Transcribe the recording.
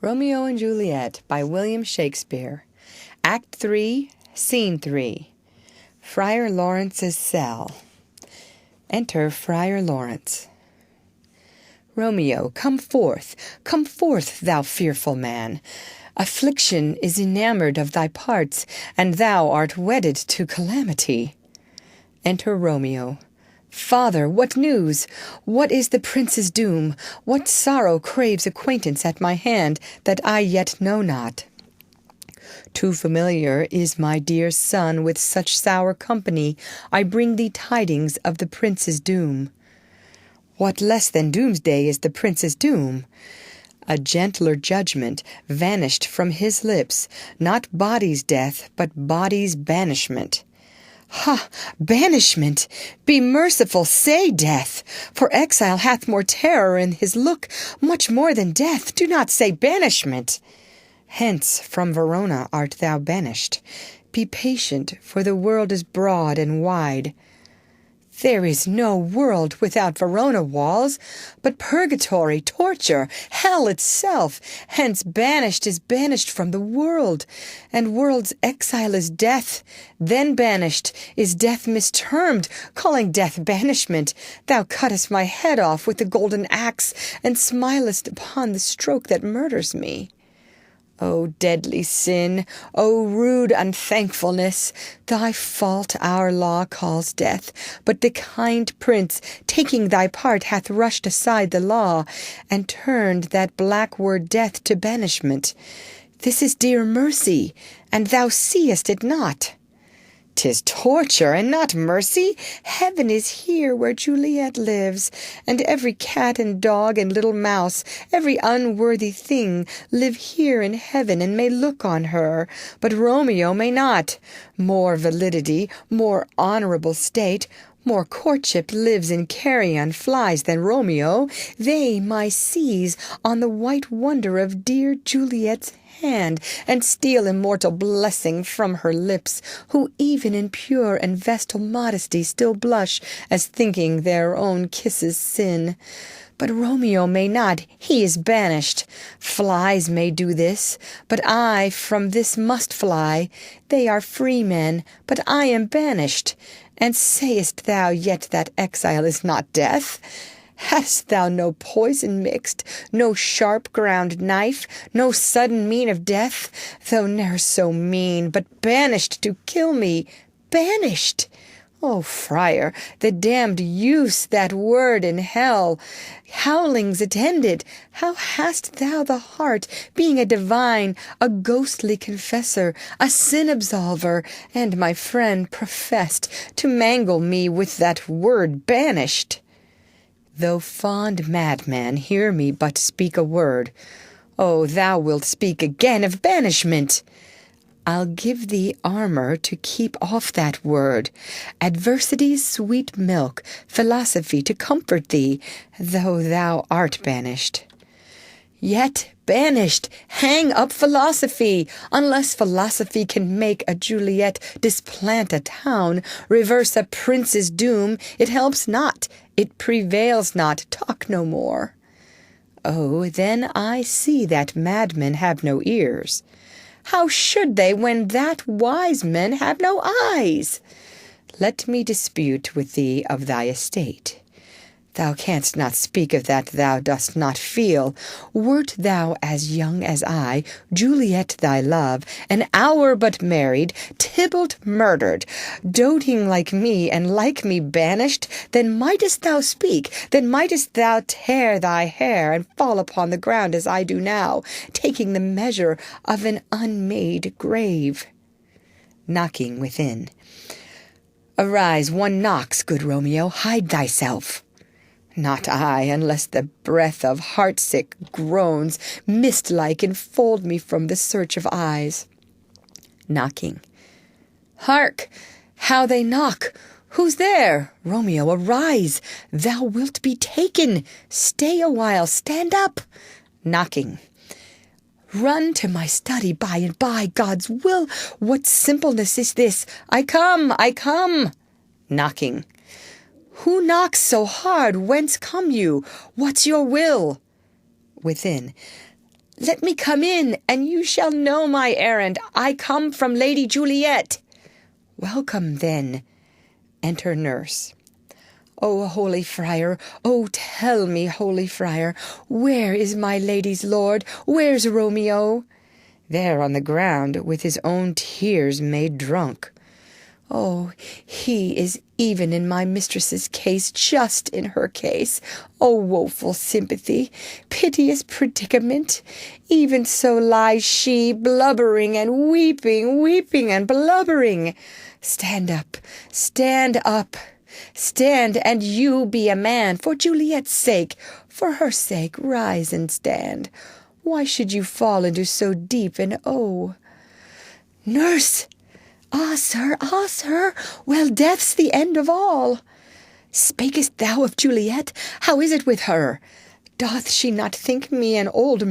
Romeo and Juliet by William Shakespeare. Act 3, Scene 3. Friar Lawrence's cell. Enter Friar Lawrence. Romeo, come forth, thou fearful man. Affliction is enamoured of thy parts, and thou art wedded to calamity. Enter Romeo. Father, what news? What is the prince's doom? What sorrow craves acquaintance at my hand that I yet know not? Too familiar is my dear son with such sour company. I bring thee tidings of the prince's doom. What less than doomsday is the prince's doom? A gentler judgment vanished from his lips, not body's death, but body's banishment. Ha! Banishment! Be merciful, say death! For exile hath more terror in his look, much more than death. Do not say banishment. Hence from Verona art thou banished. Be patient, for the world is broad and wide. There is no world without Verona walls, but purgatory, torture, hell itself. Hence banished is banished from the world, and world's exile is death. Then banished is death mistermed, calling death banishment. Thou cuttest my head off with the golden axe, and smilest upon the stroke that murders me. O deadly sin, O rude unthankfulness, thy fault our law calls death, but the kind prince, taking thy part, hath rushed aside the law, and turned that black word death to banishment. This is dear mercy, and thou seest it not. 'Tis torture, and not mercy. Heaven is here where Juliet lives, and every cat and dog and little mouse, every unworthy thing, live here in heaven and may look on her, but Romeo may not. More validity, more honourable state, more courtship lives in carrion flies than Romeo. They may seize on the white wonder of dear Juliet's hand, and steal immortal blessing from her lips, who even in pure and vestal modesty still blush, as thinking their own kisses sin. But Romeo may not, he is banished. Flies may do this, but I from this must fly. They are free men, but I am banished. And sayest thou yet that exile is not death? Hast thou no poison mixed, no sharp ground knife, no sudden mean of death, though ne'er so mean, but banished to kill me, banished? O friar, the damned use that word in hell, howlings attended. How hast thou the heart, being a divine, a ghostly confessor, a sin absolver, and my friend professed, to mangle me with that word banished? Though fond madman, hear me but speak a word. Oh, thou wilt speak again of banishment. I'll give thee armour to keep off that word, adversity's sweet milk, philosophy to comfort thee, though thou art banished. Yet banished, hang up philosophy, unless philosophy can make a Juliet displant a town, reverse a prince's doom, it helps not, it prevails not, talk no more. Oh, then I see that madmen have no ears. How should they when that wise men have no eyes? Let me dispute with thee of thy estate. Thou canst not speak of that thou dost not feel. Wert thou as young as I, Juliet thy love, an hour but married, Tybalt murdered, doting like me and like me banished, then mightest thou speak, then mightest thou tear thy hair and fall upon the ground as I do now, taking the measure of an unmade grave. Knocking within. Arise, one knocks, good Romeo, hide thyself. Not I, unless the breath of heartsick groans, mist-like, enfold me from the search of eyes. Knocking. Hark! How they knock! Who's there? Romeo, arise! Thou wilt be taken! Stay a while, stand up! Knocking. Run to my study by and by, God's will! What simpleness is this? I come! Knocking. Who knocks so hard? Whence come you? What's your will? Within. Let me come in, and you shall know my errand. I come from Lady Juliet. Welcome, then. Enter nurse. O holy friar, O tell me, holy friar, where is my lady's lord? Where's Romeo? There on the ground, with his own tears made drunk. Oh, he is even in my mistress's case, just in her case. O woeful sympathy, piteous predicament! Even so lies she, blubbering and weeping, weeping and blubbering. Stand up, stand up. Stand, and you be a man, for Juliet's sake, for her sake, rise and stand. Why should you fall into so deep an oh? Nurse! Ah, sir, well, death's the end of all. Spakest thou of Juliet? How is it with her? Doth she not think me an old